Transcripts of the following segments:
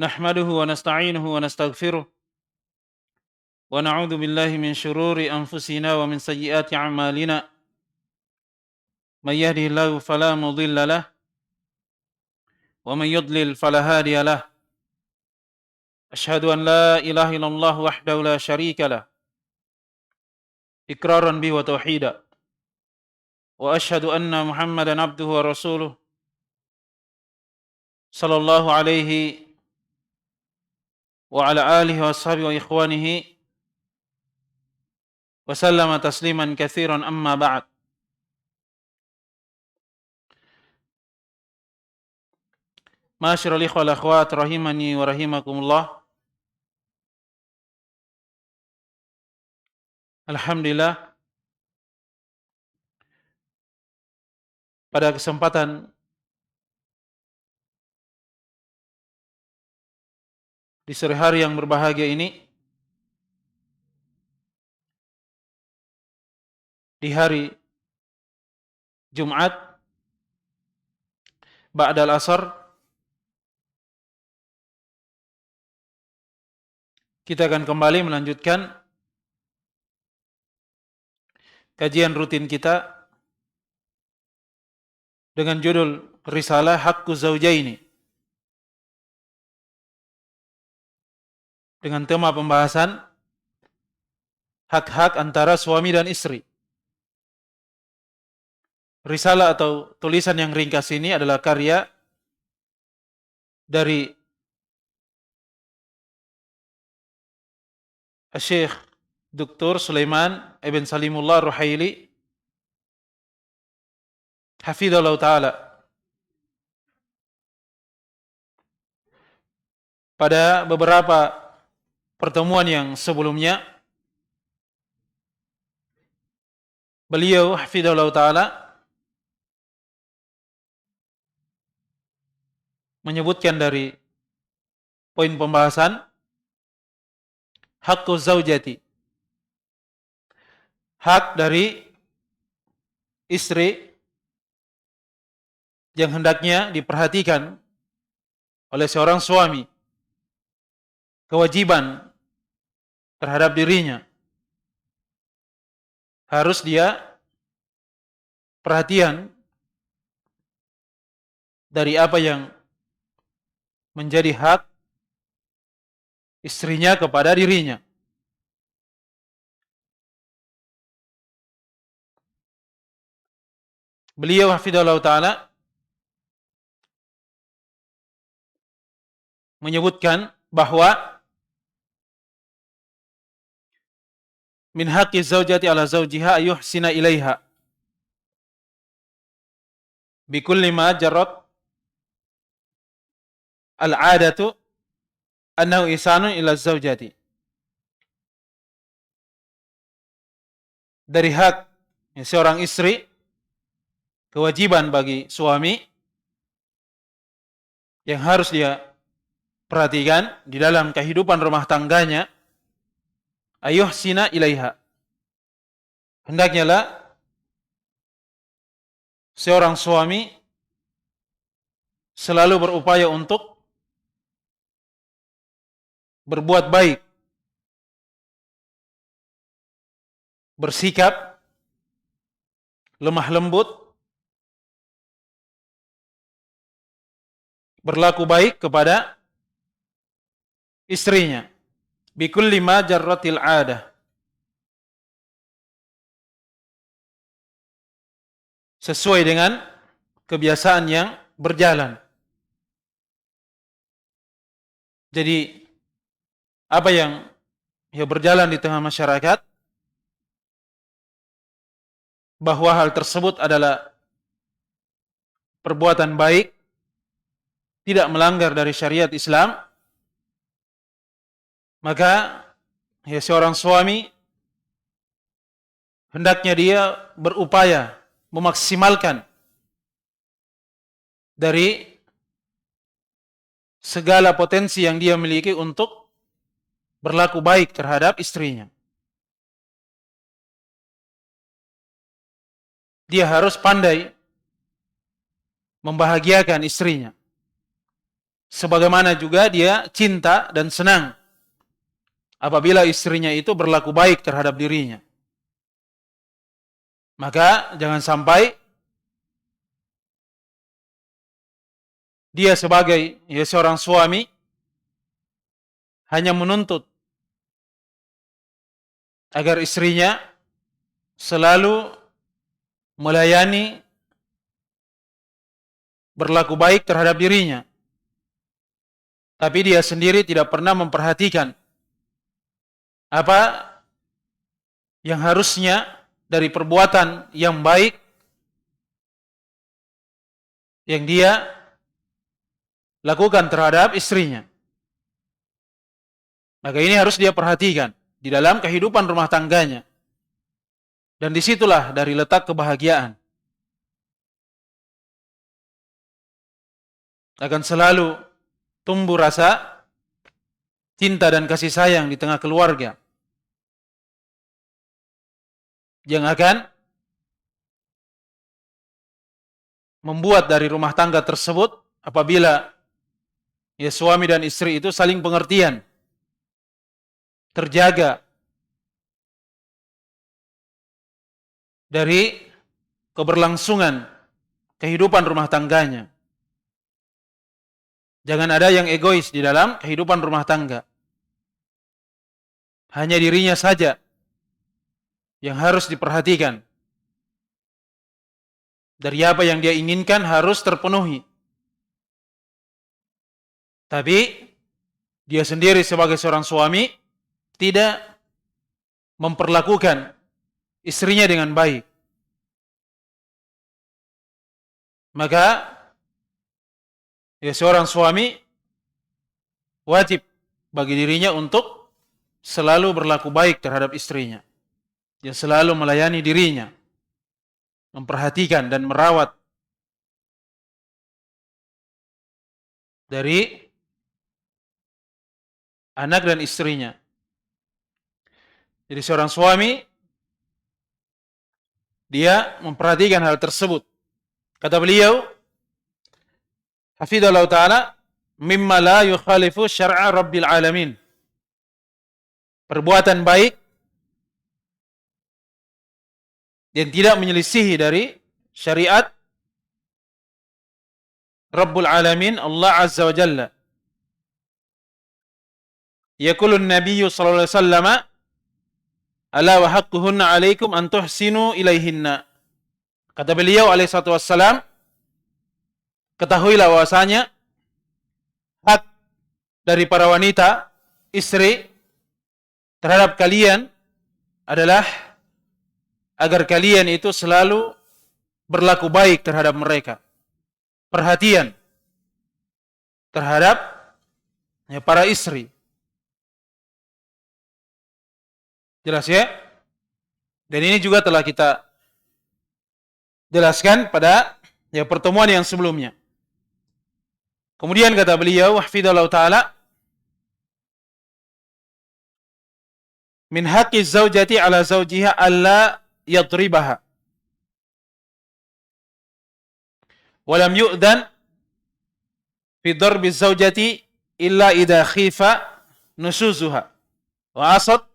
Nahmaduhu wa nasta'inuhu wa nastaghfiruh wa na'udzu billahi min shururi anfusina wa min sayyiati a'malina. May yahdihillahu fala mudilla lahu wa may yudlil fala hadiya lahu. Asyhadu an la ilaha illallah wahdahu la syarika lahu iqraran bihi wa tauhida. Wa asyhadu anna Muhammadan abduhu wa rasuluh sallallahu alaihi wa ala alihi wa ashabihi wa ikhwanihi wa sallama tasliman katsiran amma ba'd. Ma'asyiral ikhwal akhwat rahimani wa rahimakumullah. Alhamdulillah, pada kesempatan di sore hari yang berbahagia ini, di hari Jumat ba'dal asar, kita akan kembali melanjutkan kajian rutin kita dengan judul Risalah Haqqu Zawjaini, dengan tema pembahasan hak-hak antara suami dan istri. Risalah atau tulisan yang ringkas ini adalah karya dari Syekh Dr. Sulaiman Ibn Salimullah Ruhaili hafizallahu ta'ala. Pada beberapa pertemuan yang sebelumnya, beliau hafizallahu ta'ala menyebutkan dari poin pembahasan haqqu zaujati, hak dari istri yang hendaknya diperhatikan oleh seorang suami, kewajiban terhadap dirinya, harus dia perhatian dari apa yang menjadi hak istrinya kepada dirinya. Beliau hafizallahu ta'ala menyebutkan bahwa min haqqi zaujati ala zaujiha ayuhsina ilaiha bikulli ma jarrat al-'adatu annahu ihsanun ila zaujati. Dari hak seorang istri, kewajiban bagi suami yang harus dia perhatikan di dalam kehidupan rumah tangganya, ayuhsina ilaiha, hendaknya lah seorang suami selalu berupaya untuk berbuat baik, bersikap lemah lembut, berlaku baik kepada istrinya. Bikulli ma jarratil 'adah, sesuai dengan kebiasaan yang berjalan. Jadi apa yang berjalan di tengah masyarakat, bahwa hal tersebut adalah perbuatan baik, tidak melanggar dari syariat Islam, maka seorang suami hendaknya dia berupaya memaksimalkan dari segala potensi yang dia miliki untuk berlaku baik terhadap istrinya. Dia harus pandai membahagiakan istrinya. Sebagaimana juga dia cinta dan senang apabila istrinya itu berlaku baik terhadap dirinya. Maka jangan sampai dia sebagai seorang suami hanya menuntut agar istrinya selalu melayani, berlaku baik terhadap dirinya. Tapi dia sendiri tidak pernah memperhatikan apa yang harusnya dari perbuatan yang baik yang dia lakukan terhadap istrinya. Maka ini harus dia perhatikan di dalam kehidupan rumah tangganya. Dan disitulah dari letak kebahagiaan. Akan selalu tumbuh rasa cinta dan kasih sayang di tengah keluarga. Yang akan membuat dari rumah tangga tersebut apabila suami dan istri itu saling pengertian, terjaga dari keberlangsungan kehidupan rumah tangganya. Jangan ada yang egois di dalam kehidupan rumah tangga. Hanya dirinya saja yang harus diperhatikan. Dari apa yang dia inginkan harus terpenuhi. Tapi dia sendiri sebagai seorang suami tidak memperlakukan istrinya dengan baik. Maka seorang suami wajib bagi dirinya untuk selalu berlaku baik terhadap istrinya. Dia selalu melayani dirinya, memperhatikan dan merawat dari anak dan istrinya. Jadi seorang suami dia memperhatikan hal tersebut. Kata beliau, hafidhallahu ta'ala, mimma la yukhalifu syar'a rabbil alamin. Perbuatan baik yang tidak menyelisihi dari syariat Rabbul Alamin, Allah Azza wa Jalla. Yaqulun Nabiyyu sallallahu alaihi wasallam, ala wa haqquhunna alaikum an tuhsinu ilaihinna. Kata beliau alaihi salatu wassalam, ketahuilah bahwasanya hak dari para wanita, istri terhadap kalian adalah agar kalian itu selalu berlaku baik terhadap mereka. Perhatian terhadap para istri. Jelas ya? Dan ini juga telah kita jelaskan pada pertemuan yang sebelumnya. Kemudian kata beliau, hafidhallahu ta'ala, min haqqi zaujati ala zaujiha alla yadribaha. Walam yu'dan fi darbi zaujati illa idha khifa nusuzuha wa asad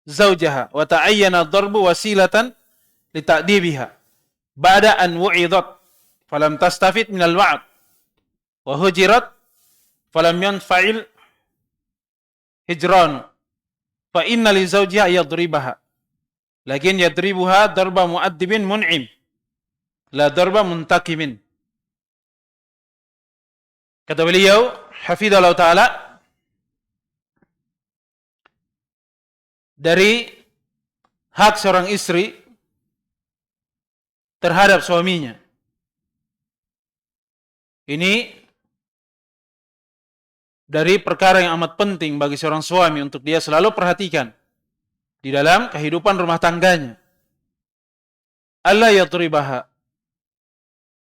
zaujaha wa ta'ayyana darbu wasilatan li ta'dibiha ba'da an wu'idat falam tastafid minal wa'ad wa hujirat falam yanfa'il hijranu fa inna li zawjiha yadribaha lakin yadribuha darba mu'addibin mun'im la darba muntakimin. Kata beliau hafidhallahu ta'ala, dari hak seorang istri terhadap suaminya, ini dari perkara yang amat penting bagi seorang suami untuk dia selalu perhatikan di dalam kehidupan rumah tangganya. Alla yadribaha,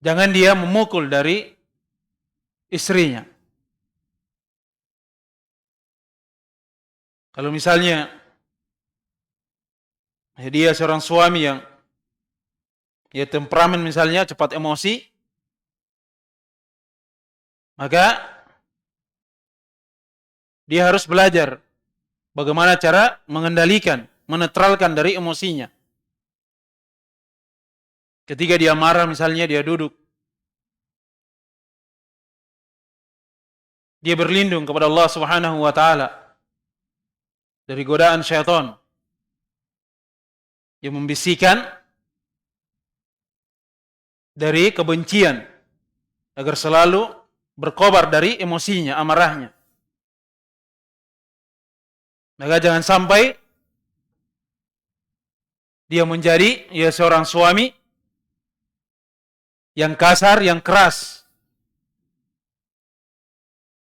jangan dia memukul dari istrinya. Kalau misalnya dia seorang suami yang temperamen misalnya, cepat emosi, maka dia harus belajar bagaimana cara mengendalikan, menetralkan dari emosinya. Ketika dia marah misalnya, dia duduk. Dia berlindung kepada Allah Subhanahu wa taala dari godaan syaitan yang membisikkan dari kebencian agar selalu berkobar dari emosinya, amarahnya. Maka jangan sampai dia menjadi seorang suami yang kasar, yang keras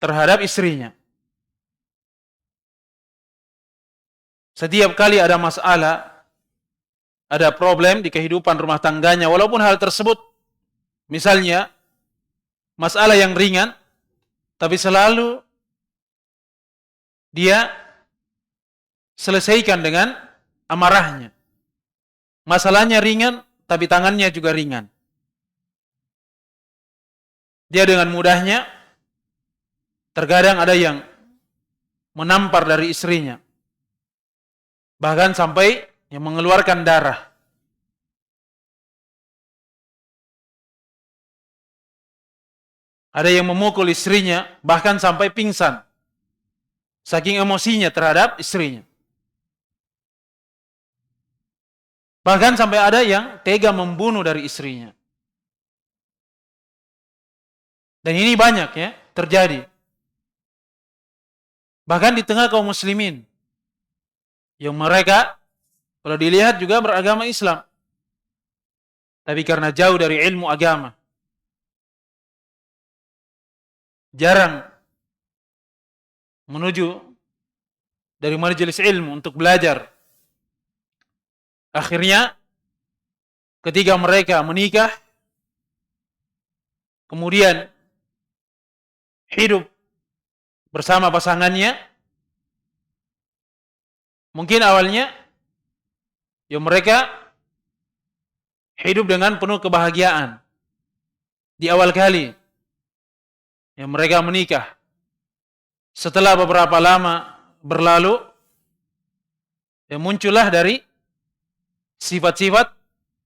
terhadap istrinya. Setiap kali ada masalah, ada problem di kehidupan rumah tangganya, walaupun hal tersebut misalnya masalah yang ringan, tapi selalu dia selesaikan dengan amarahnya. Masalahnya ringan, tapi tangannya juga ringan. Dia dengan mudahnya, terkadang ada yang menampar dari istrinya, bahkan sampai yang mengeluarkan darah. Ada yang memukul istrinya, bahkan sampai pingsan, saking emosinya terhadap istrinya. Bahkan sampai ada yang tega membunuh dari istrinya. Dan ini banyak ya, terjadi. Bahkan di tengah kaum muslimin, yang mereka, kalau dilihat juga beragama Islam, tapi karena jauh dari ilmu agama, jarang menuju dari majelis ilmu untuk belajar. Akhirnya, ketika mereka menikah, kemudian hidup bersama pasangannya, mungkin awalnya mereka hidup dengan penuh kebahagiaan di awal kali mereka menikah. Setelah beberapa lama berlalu, muncullah dari sifat-sifat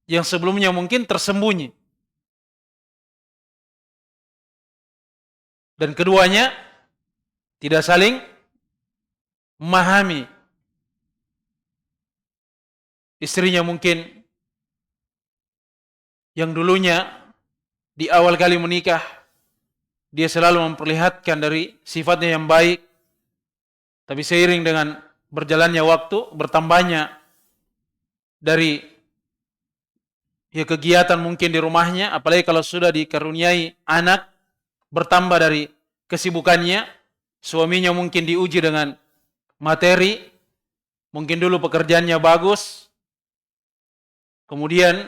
yang sebelumnya mungkin tersembunyi. Dan keduanya tidak saling memahami. Istrinya mungkin yang dulunya di awal kali menikah, dia selalu memperlihatkan dari sifatnya yang baik, tapi seiring dengan berjalannya waktu, bertambahnya dari kegiatan mungkin di rumahnya, apalagi kalau sudah dikaruniai anak, bertambah dari kesibukannya, suaminya mungkin diuji dengan materi, mungkin dulu pekerjaannya bagus, kemudian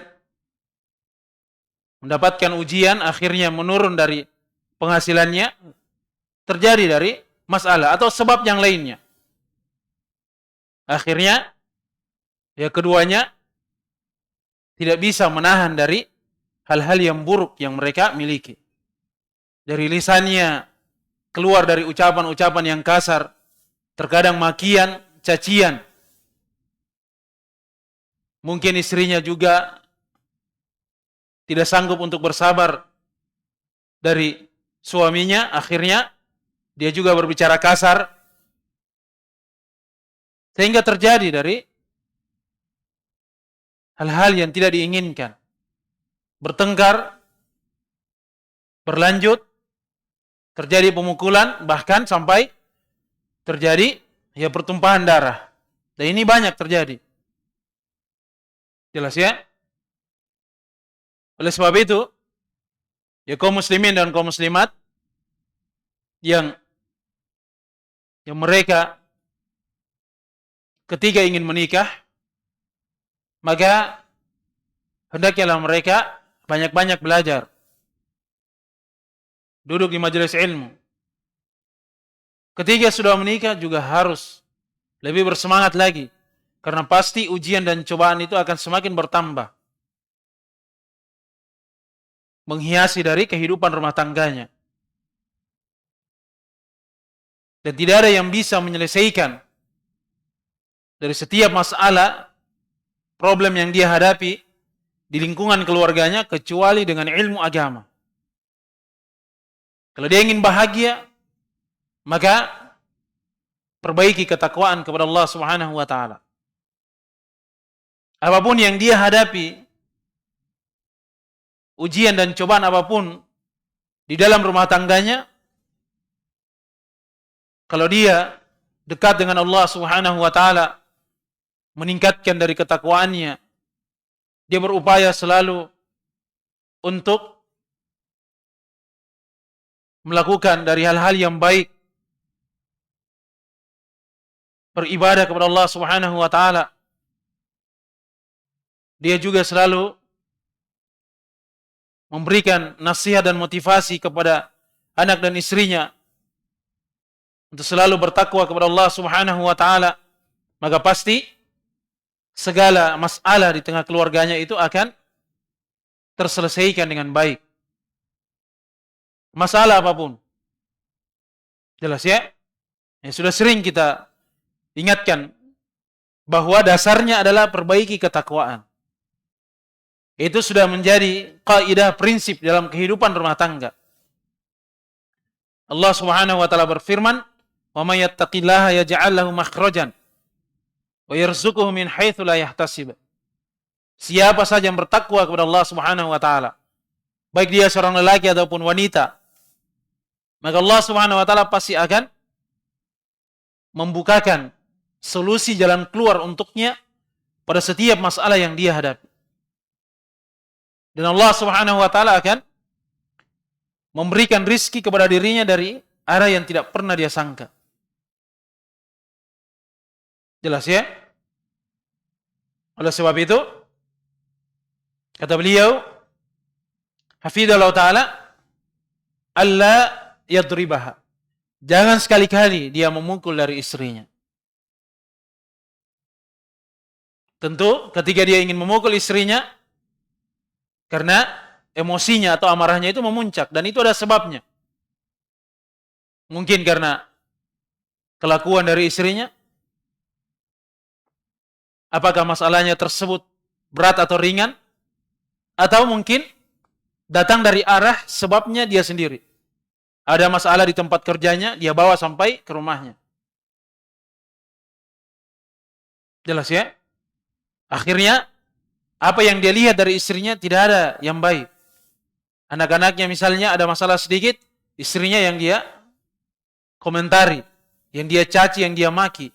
mendapatkan ujian, akhirnya menurun dari penghasilannya, terjadi dari masalah atau sebab yang lainnya. Akhirnya keduanya tidak bisa menahan dari hal-hal yang buruk yang mereka miliki. Dari lisannya keluar dari ucapan-ucapan yang kasar, terkadang makian, cacian. Mungkin istrinya juga tidak sanggup untuk bersabar dari suaminya, akhirnya dia juga berbicara kasar, sehingga terjadi dari hal-hal yang tidak diinginkan. Bertengkar, berlanjut, terjadi pemukulan, bahkan sampai terjadi pertumpahan darah. Dan ini banyak terjadi. Jelas ya? Oleh sebab itu, kaum muslimin dan kaum muslimat yang mereka ketika ingin menikah, maka hendaknya mereka banyak-banyak belajar. Duduk di majelis ilmu. Ketika sudah menikah juga harus lebih bersemangat lagi. Karena pasti ujian dan cobaan itu akan semakin bertambah. Menghiasi dari kehidupan rumah tangganya. Dan tidak ada yang bisa menyelesaikan dari setiap masalah, problem yang dia hadapi di lingkungan keluarganya kecuali dengan ilmu agama. Kalau dia ingin bahagia, maka perbaiki ketakwaan kepada Allah Subhanahu wa taala. Apapun yang dia hadapi, ujian dan cobaan apapun di dalam rumah tangganya, kalau dia dekat dengan Allah Subhanahu wa taala, meningkatkan dari ketakwaannya, dia berupaya selalu untuk melakukan dari hal-hal yang baik, beribadah kepada Allah Subhanahu wa taala. Dia juga selalu memberikan nasihat dan motivasi kepada anak dan istrinya untuk selalu bertakwa kepada Allah Subhanahu wa taala, maka pasti segala masalah di tengah keluarganya itu akan terselesaikan dengan baik. Masalah apapun. Jelas ya? Sudah sering kita ingatkan bahwa dasarnya adalah perbaiki ketakwaan. Itu sudah menjadi kaidah prinsip dalam kehidupan rumah tangga. Allah Subhanahu wa taala berfirman, "Wa may yattaqillaha yaj'al lahu makhrajan wa yarzuquhu min haitsu la yahtasib." Siapa saja yang bertakwa kepada Allah Subhanahu wa taala, baik dia seorang lelaki ataupun wanita, maka Allah Subhanahu wa taala pasti akan membukakan solusi jalan keluar untuknya pada setiap masalah yang dia hadapi. Dan Allah Subhanahu wa taala akan memberikan rizki kepada dirinya dari arah yang tidak pernah dia sangka. Jelas ya? Oleh sebab itu, kata beliau, hafidhallahu taala, alla yadribaha. Jangan sekali-kali dia memukul dari istrinya. Tentu ketika dia ingin memukul istrinya, karena emosinya atau amarahnya itu memuncak, dan itu ada sebabnya. Mungkin karena kelakuan dari istrinya, apakah masalahnya tersebut berat atau ringan, atau mungkin datang dari arah sebabnya dia sendiri. Ada masalah di tempat kerjanya, dia bawa sampai ke rumahnya. Jelas ya? Akhirnya, apa yang dia lihat dari istrinya tidak ada yang baik. Anak-anaknya misalnya ada masalah sedikit, istrinya yang dia komentari, yang dia caci, yang dia maki.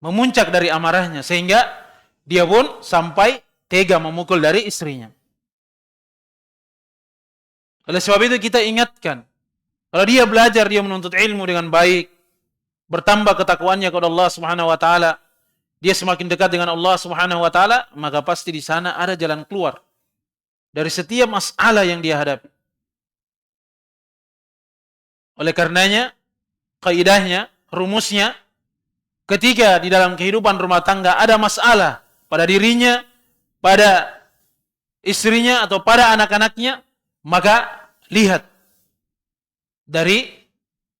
Memuncak dari amarahnya, sehingga dia pun sampai tega memukul dari istrinya. Oleh sebab itu kita ingatkan, kalau dia belajar, dia menuntut ilmu dengan baik, bertambah ketakwaannya kepada Allah Subhanahu wa taala, dia semakin dekat dengan Allah Subhanahu wa taala, maka pasti di sana ada jalan keluar dari setiap masalah yang dia hadapi. Oleh karenanya, kaidahnya, rumusnya, ketika di dalam kehidupan rumah tangga ada masalah pada dirinya, pada istrinya atau pada anak-anaknya, maka lihat dari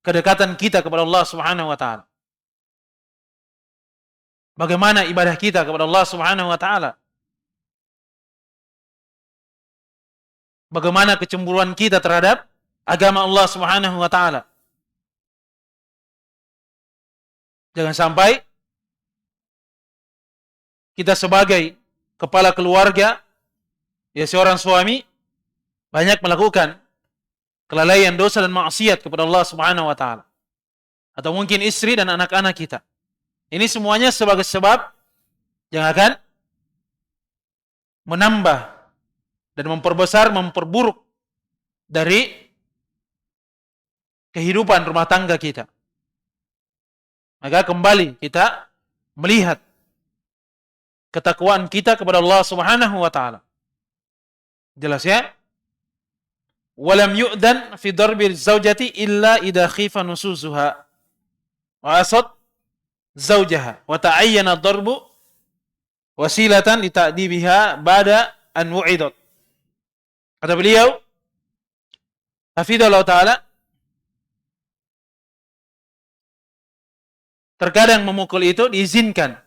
kedekatan kita kepada Allah Subhanahu wa taala. Bagaimana ibadah kita kepada Allah Subhanahu wa taala? Bagaimana kecemburuan kita terhadap agama Allah Subhanahu wa taala? Jangan sampai kita sebagai kepala keluarga, ya seorang suami, banyak melakukan kelalaian, dosa dan maksiat kepada Allah Subhanahu wa taala. Atau mungkin istri dan anak-anak kita. Ini semuanya sebagai sebab yang akan menambah dan memperbesar, memperburuk dari kehidupan rumah tangga kita. Maka kembali kita melihat ketakwaan kita kepada Allah Subhanahu wa taala. Jelas ya? Walam yu'dan fi darbil zaujati illa idza khifa nusuzuha wa asad zaujaha wa ta'ayyana darbu wasilatan li ta'dibiha ba'da an wu'idat. Kata beliau, hafidhallahu taala, terkadang memukul itu diizinkan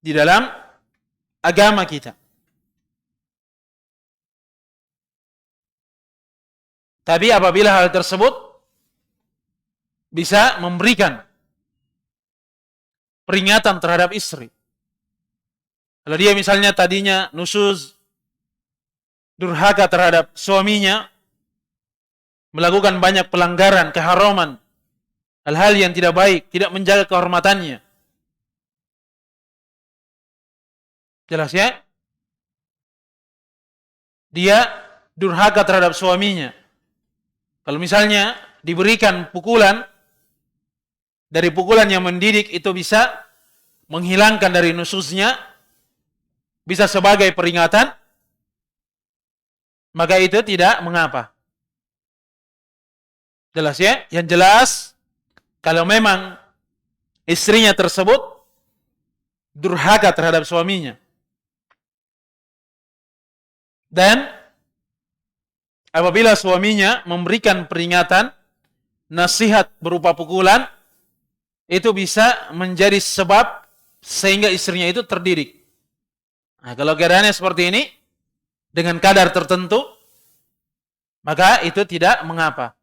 di dalam agama kita. Tapi apabila hal tersebut bisa memberikan peringatan terhadap istri. Kalau dia misalnya tadinya nusuz, durhaka terhadap suaminya, melakukan banyak pelanggaran, keharaman, hal-hal yang tidak baik, tidak menjaga kehormatannya. Jelas ya? Dia durhaka terhadap suaminya. Kalau misalnya diberikan pukulan, dari pukulan yang mendidik itu bisa menghilangkan dari nusuznya, bisa sebagai peringatan, maka itu tidak mengapa. Jelas ya? Yang jelas, kalau memang istrinya tersebut durhaka terhadap suaminya, dan apabila suaminya memberikan peringatan, nasihat berupa pukulan, itu bisa menjadi sebab sehingga istrinya itu terdidik. Nah, kalau keadaannya seperti ini, dengan kadar tertentu, maka itu tidak mengapa.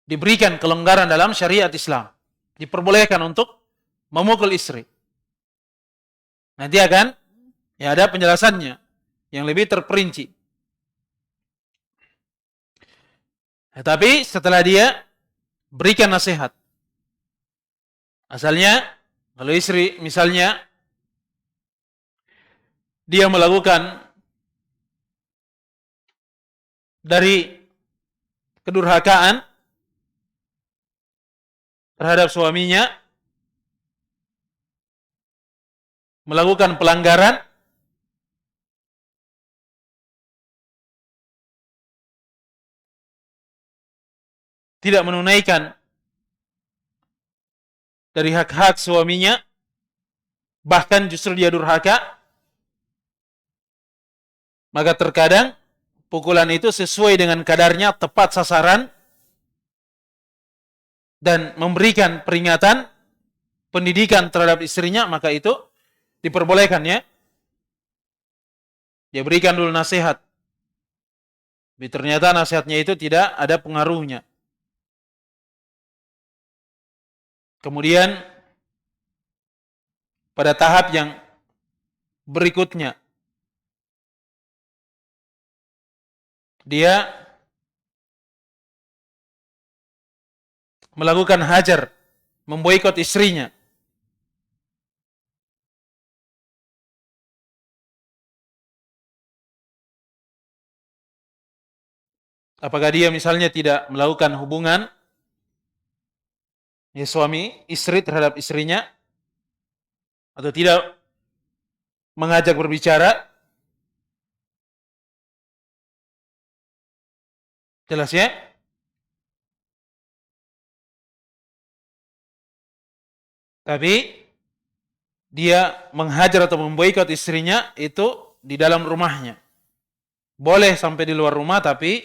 Diberikan kelonggaran dalam syariat Islam. Diperbolehkan untuk memukul istri. Nanti akan ada penjelasannya yang lebih terperinci. Tapi setelah dia berikan nasihat. Asalnya, kalau istri misalnya dia melakukan dari kedurhakaan terhadap suaminya, melakukan pelanggaran, tidak menunaikan dari hak-hak suaminya, bahkan justru dia durhaka, maka terkadang pukulan itu sesuai dengan kadarnya, tepat sasaran, dan memberikan peringatan, pendidikan terhadap istrinya, maka itu diperbolehkan ya. Dia berikan dulu nasihat. Tapi ternyata nasihatnya itu tidak ada pengaruhnya. Kemudian pada tahap yang berikutnya, dia melakukan hajar, memboikot istrinya. Apakah dia misalnya tidak melakukan hubungan suami istri terhadap istrinya, atau tidak mengajak berbicara? Jelas ya? Tapi dia menghajar atau memboikot istrinya itu di dalam rumahnya. Boleh sampai di luar rumah, tapi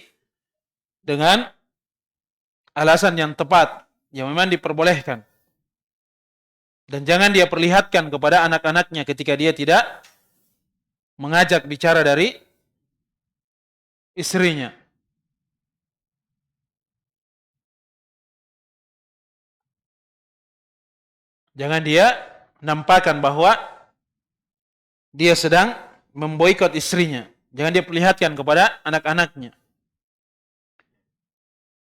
dengan alasan yang tepat, yang memang diperbolehkan. Dan jangan dia perlihatkan kepada anak-anaknya ketika dia tidak mengajak bicara dari istrinya. Jangan dia nampakkan bahwa dia sedang memboikot istrinya. Jangan dia perlihatkan kepada anak-anaknya.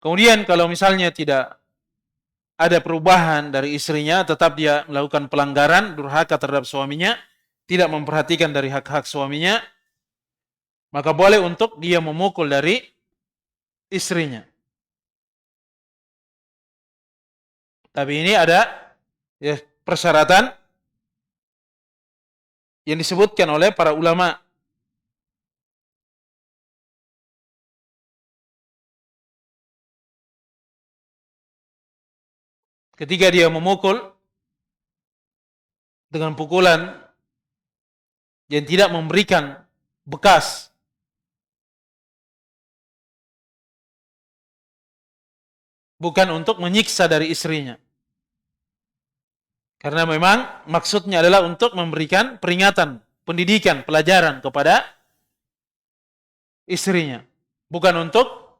Kemudian kalau misalnya tidak ada perubahan dari istrinya, tetap dia melakukan pelanggaran, durhaka terhadap suaminya, tidak memperhatikan dari hak-hak suaminya, maka boleh untuk dia memukul dari istrinya. Tapi ini ada persyaratan yang disebutkan oleh para ulama. Ketika dia memukul dengan pukulan yang tidak memberikan bekas, bukan untuk menyiksa dari istrinya. Karena memang maksudnya adalah untuk memberikan peringatan, pendidikan, pelajaran kepada istrinya. Bukan untuk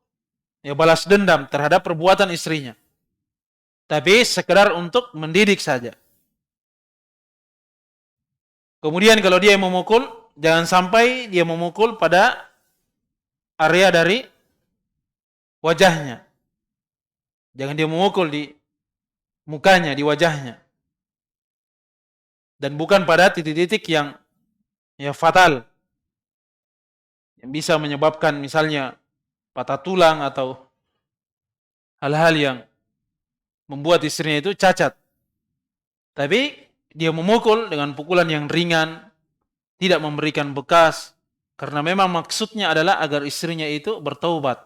balas dendam terhadap perbuatan istrinya. Tapi sekedar untuk mendidik saja. Kemudian kalau dia memukul, jangan sampai dia memukul pada area dari wajahnya. Jangan dia memukul di mukanya, di wajahnya. Dan bukan pada titik-titik yang fatal. Yang bisa menyebabkan misalnya patah tulang atau hal-hal yang membuat istrinya itu cacat. Tapi dia memukul dengan pukulan yang ringan, tidak memberikan bekas, karena memang maksudnya adalah agar istrinya itu bertaubat,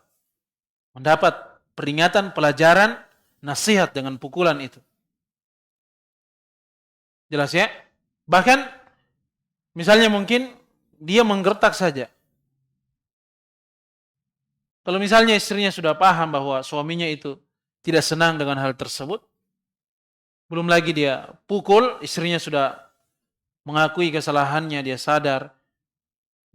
mendapat peringatan, pelajaran, nasihat dengan pukulan itu. Jelas ya? Bahkan misalnya mungkin dia menggertak saja. Kalau misalnya istrinya sudah paham bahwa suaminya itu tidak senang dengan hal tersebut, belum lagi dia pukul, istrinya sudah mengakui kesalahannya, dia sadar,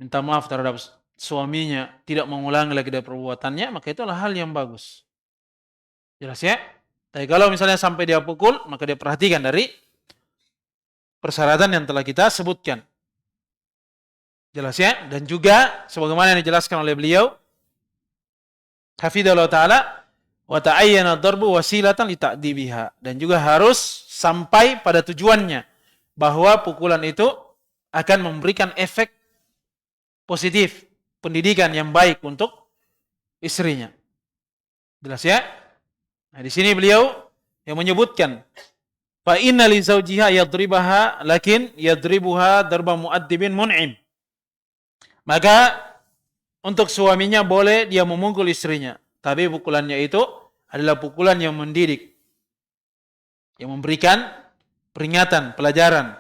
minta maaf terhadap suaminya, tidak mengulangi lagi dari perbuatannya, maka itulah hal yang bagus. Jelas ya? Tapi kalau misalnya sampai dia pukul, maka dia perhatikan dari persyaratan yang telah kita sebutkan. Jelas ya? Dan juga sebagaimana yang dijelaskan oleh beliau, hafidhahullah ta'ala, wa ta'ayyana darbu wasilatan li ta'dibiha, dan juga harus sampai pada tujuannya, bahwa pukulan itu akan memberikan efek positif, pendidikan yang baik untuk istrinya. Jelas ya? Nah, di sini beliau yang menyebutkan, fa inna li zawjiha yadribaha lakin yadribuha darba mu'addibin mun'im. Maka untuk suaminya boleh dia memukul istrinya, tapi pukulannya itu adalah pukulan yang mendidik, yang memberikan peringatan, pelajaran.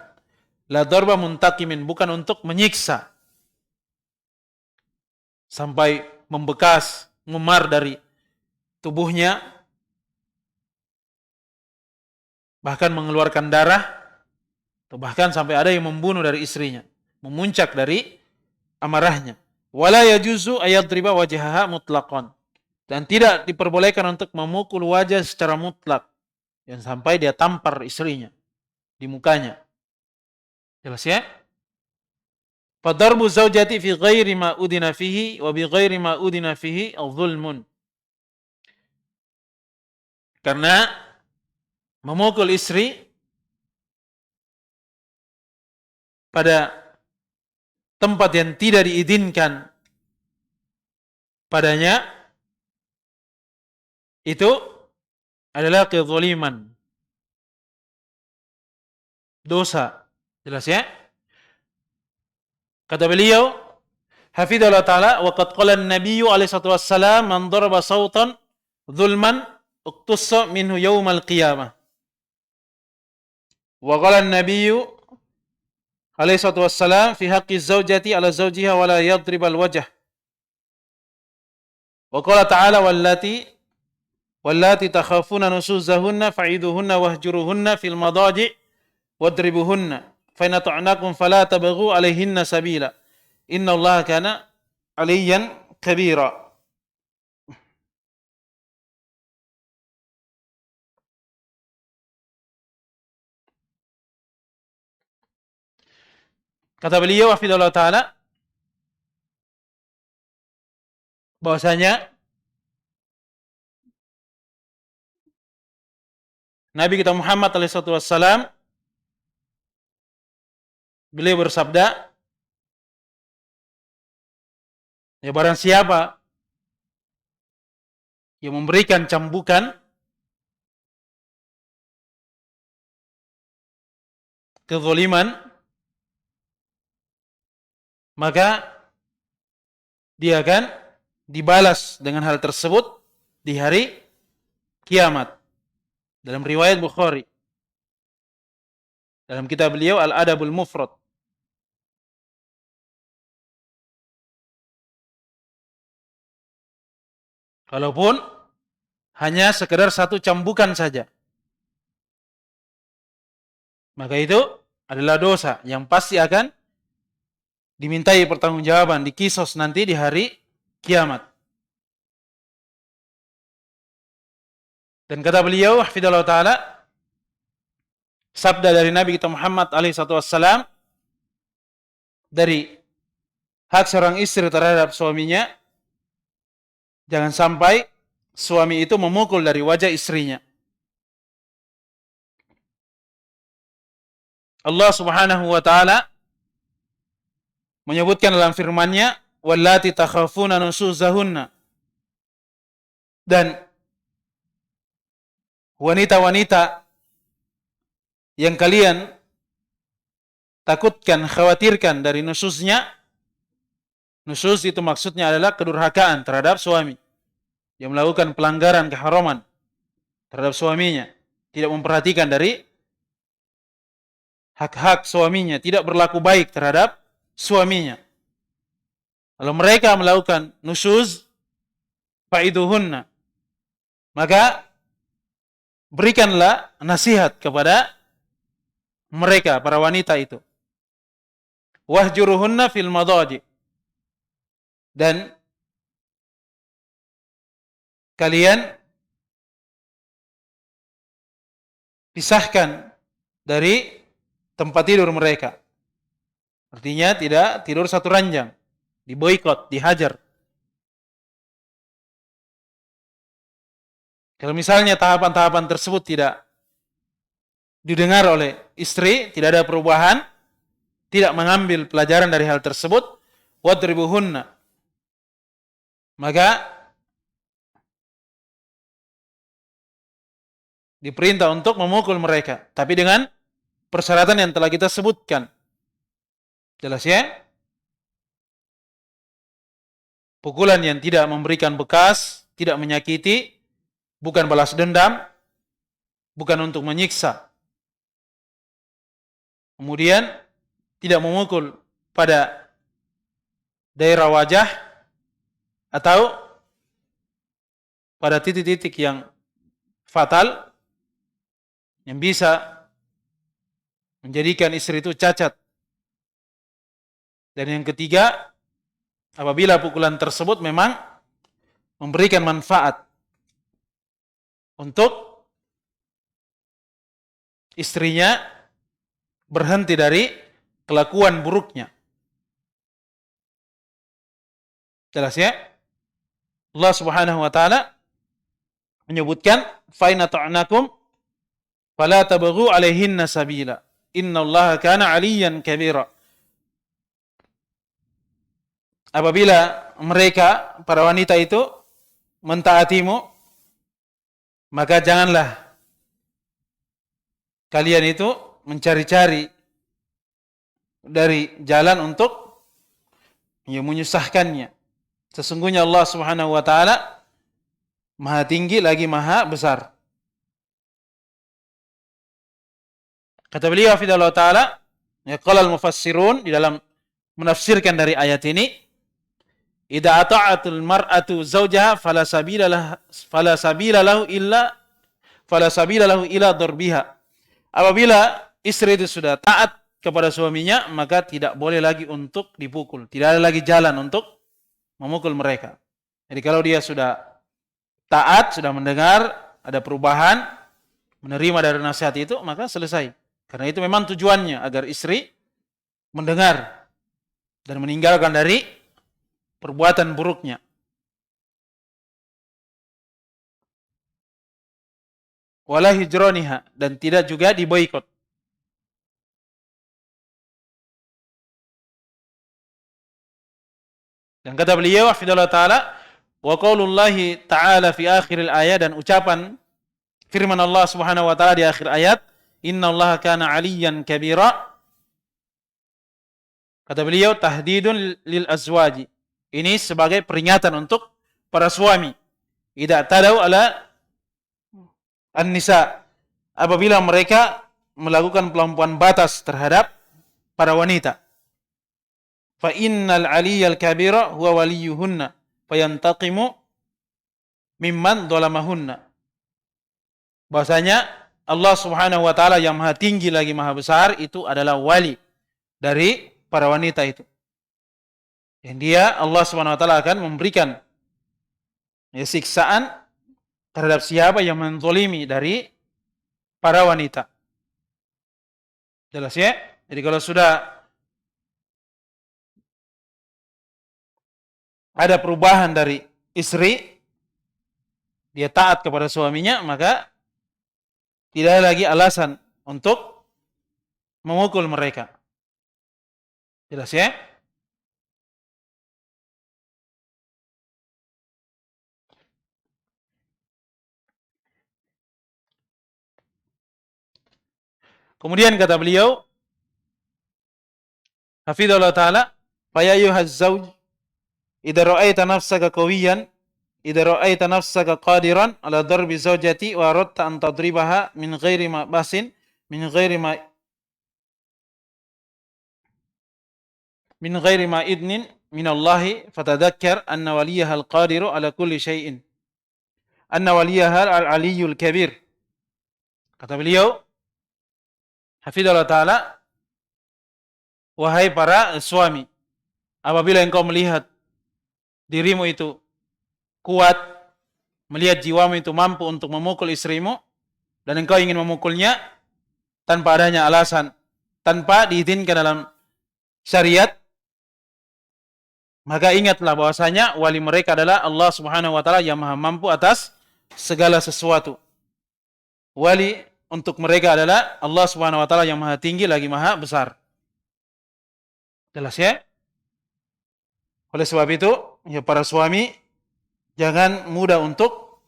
La darba muntakimin, bukan untuk menyiksa sampai membekas, memar dari tubuhnya, bahkan mengeluarkan darah, atau bahkan sampai ada yang membunuh dari istrinya, memuncak dari amarahnya. Wala yajuzu ayadriba wajhaha mutlaqan, dan tidak diperbolehkan untuk memukul wajah secara mutlak, yang sampai dia tampar istrinya di mukanya. Jelas ya? Fadarbu zaujati fi ghairi ma udina fihi wa bi ghairi ma udina fihi zulmun. Karena memukul istri pada tempat yang tidak diizinkan padanya itu adalah kezaliman, dosa. Jelas ya? Kata beliau, hafidhahullah ta'ala, wa qad qala an-nabiyyu alaihi salatu wassalam, man daraba sautan zulman uqtussa minhu yaumal qiyamah. Wa qala an-nabiyyu alaihi salatu wassalam fi haqqi zaujati ala zaujiha wa la yadribal wajh. Wa qala ta'ala wallati takhafuna nusuzahunna fa'iduhunna wahjuruhunna fil madaji' wadribuhunna fa in ata'nakum fala tabghu 'alaihinna sabila innallaha kana 'aliyyan kabira. Kata beliau hafizallahu taala bahwasanya Nabi kita Muhammad alaihi wasallam beliau bersabda, ya barang siapa yang memberikan cambukan kezaliman, maka dia akan dibalas dengan hal tersebut di hari kiamat. Dalam riwayat Bukhari, dalam kitab beliau Al-Adabul Mufrad. Walaupun hanya sekedar satu cambukan saja. maka itu adalah dosa yang pasti akan dimintai pertanggungjawaban di kisos nanti di hari kiamat. Dan kata beliau, hafidhallahu ta'ala, sabda dari Nabi kita Muhammad SAW, dari hak seorang istri terhadap suaminya, jangan sampai suami itu memukul dari wajah istrinya. Allah Subhanahu wa ta'ala menyebutkan dalam firman-Nya, wallati takhafuna nusuzahunna, dan wanita-wanita yang kalian takutkan, khawatirkan dari nusuznya. Nusuz itu maksudnya adalah kedurhakaan terhadap suami, yang melakukan pelanggaran keharaman terhadap suaminya, tidak memperhatikan dari hak-hak suaminya, tidak berlaku baik terhadap suaminya. Kalau mereka melakukan nusuz, fa'iduhunna, maka berikanlah nasihat kepada mereka, para wanita itu. Wahjuruhunna fil madaji, dan kalian pisahkan dari tempat tidur mereka. Artinya tidak tidur satu ranjang, diboikot, dihajar. Kalau misalnya tahapan-tahapan tersebut tidak didengar oleh istri, tidak ada perubahan, tidak mengambil pelajaran dari hal tersebut, wadribuhunna, maka diperintah untuk memukul mereka, tapi dengan persyaratan yang telah kita sebutkan. Jelas ya? Pukulan yang tidak memberikan bekas, tidak menyakiti, bukan balas dendam, bukan untuk menyiksa. Kemudian tidak memukul pada daerah wajah atau pada titik-titik yang fatal yang bisa menjadikan istri itu cacat. Dan yang ketiga, apabila pukulan tersebut memang memberikan manfaat untuk istrinya berhenti dari kelakuan buruknya. Jelas ya? Allah Subhanahu wa ta'ala menyebutkan, fa in ata'nakum fala tabghu 'alaihinna sabila innallaha kana 'aliyyan kabira. Apabila mereka, para wanita itu, mentaatimu, maka janganlah kalian itu mencari-cari dari jalan untuk menyusahkannya. Sesungguhnya Allah Subhanahu wa ta'ala Maha tinggi lagi Maha besar. Kata beliau hafizallahu ta'ala, ya, qala al-mufassirun, di dalam menafsirkan dari ayat ini, idza ata'atul mar'atu zawjaha fala sabila lahu illa darbiha. Apabila istri itu sudah taat kepada suaminya, maka tidak boleh lagi untuk dipukul. Tidak ada lagi jalan untuk memukul mereka. Jadi kalau dia sudah taat, sudah mendengar, ada perubahan, menerima dari nasihat itu, maka selesai. Karena itu memang tujuannya, agar istri mendengar dan meninggalkan dari perbuatan buruknya. Wala hijraniha, dan tidak juga diboikot. Dan kata beliau hafizallahu ta'ala, wa qaulullahi ta'ala fi akhiril ayat, dan ucapan firman Allah Subhanahu wa ta'ala di akhir ayat, innallaha kana 'aliyyan kabira. Kata beliau, tahdidun lil azwaji. Ini sebagai peringatan untuk para suami. Idza tadau ala an-nisa, apabila mereka melakukan pelampauan batas terhadap para wanita. Fa innal 'aliyyal kabira huwa waliyuhunna fayantaqimu mimman dhalamahunna. Bahasanya Allah Subhanahu wa taala yang maha tinggi lagi maha besar itu adalah wali dari para wanita itu. Dan dia Allah Subhanahu wa taala akan memberikan siksaan terhadap siapa yang menzalimi dari para wanita. Jelas ya? Jadi kalau sudah ada perubahan dari istri, dia taat kepada suaminya, maka tidak ada lagi alasan untuk memukul mereka. Jelas ya? Kemudian kata beliau, hafizallahu taala, "Fa ya ayyuhaz zauj, idza ra'aita nafsaka qawiyan, idza ra'aita nafsaka qadiran ala darbi zawjati wa aradta an tadribaha min ghairi ma basin, min ghairi ma idnin min Allah, fatadhakkar anna waliyaha al-qadiru ala kulli syai'in. Anna waliyaha al-aliyyul kabir." Kata beliau, hafizallahu taala, wahai para suami, apabila engkau melihat dirimu itu kuat, melihat jiwamu itu mampu untuk memukul istrimu, dan engkau ingin memukulnya tanpa adanya alasan, tanpa diizinkan dalam syariat, maka ingatlah bahwasanya wali mereka adalah Allah Subhanahu wa taala yang maha mampu atas segala sesuatu. Wali untuk mereka adalah Allah Subhanahu wa taala yang maha tinggi lagi maha besar. Jelas ya? Oleh sebab itu, ya para suami jangan mudah untuk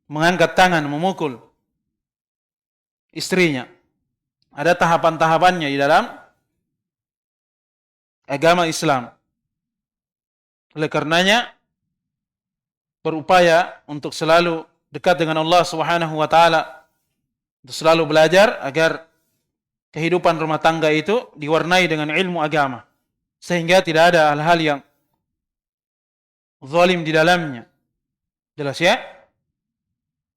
mengangkat tangan memukul istrinya. Ada tahapan-tahapannya di dalam agama Islam. Oleh karenanya, berupaya untuk selalu dekat dengan Allah Subhanahu wa taala, untuk selalu belajar agar kehidupan rumah tangga itu diwarnai dengan ilmu agama, sehingga tidak ada hal-hal yang zalim di dalamnya. Jelas ya?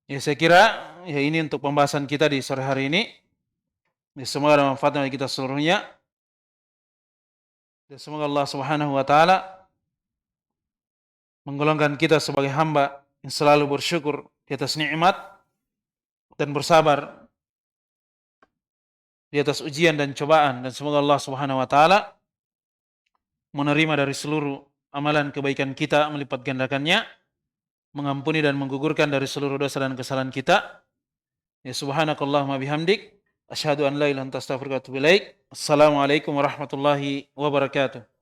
Ya, saya kira ya ini untuk pembahasan kita di sore hari ini. Ya, semoga ada manfaat bagi kita seluruhnya. Dan semoga Allah Subhanahu wa taala menggolongkan kita sebagai hamba yang selalu bersyukur di atas nikmat dan bersabar di atas ujian dan cobaan, dan semoga Allah Subhanahu wa taala menerima dari seluruh amalan kebaikan kita, melipat gandakannya, mengampuni dan menggugurkan dari seluruh dosa dan kesalahan kita. Ya subhanakallahumma bihamdik, asyhadu an la ilaha illa anta astaghfiruka wa atubu ilaik. Assalamualaikum warahmatullahi wabarakatuh.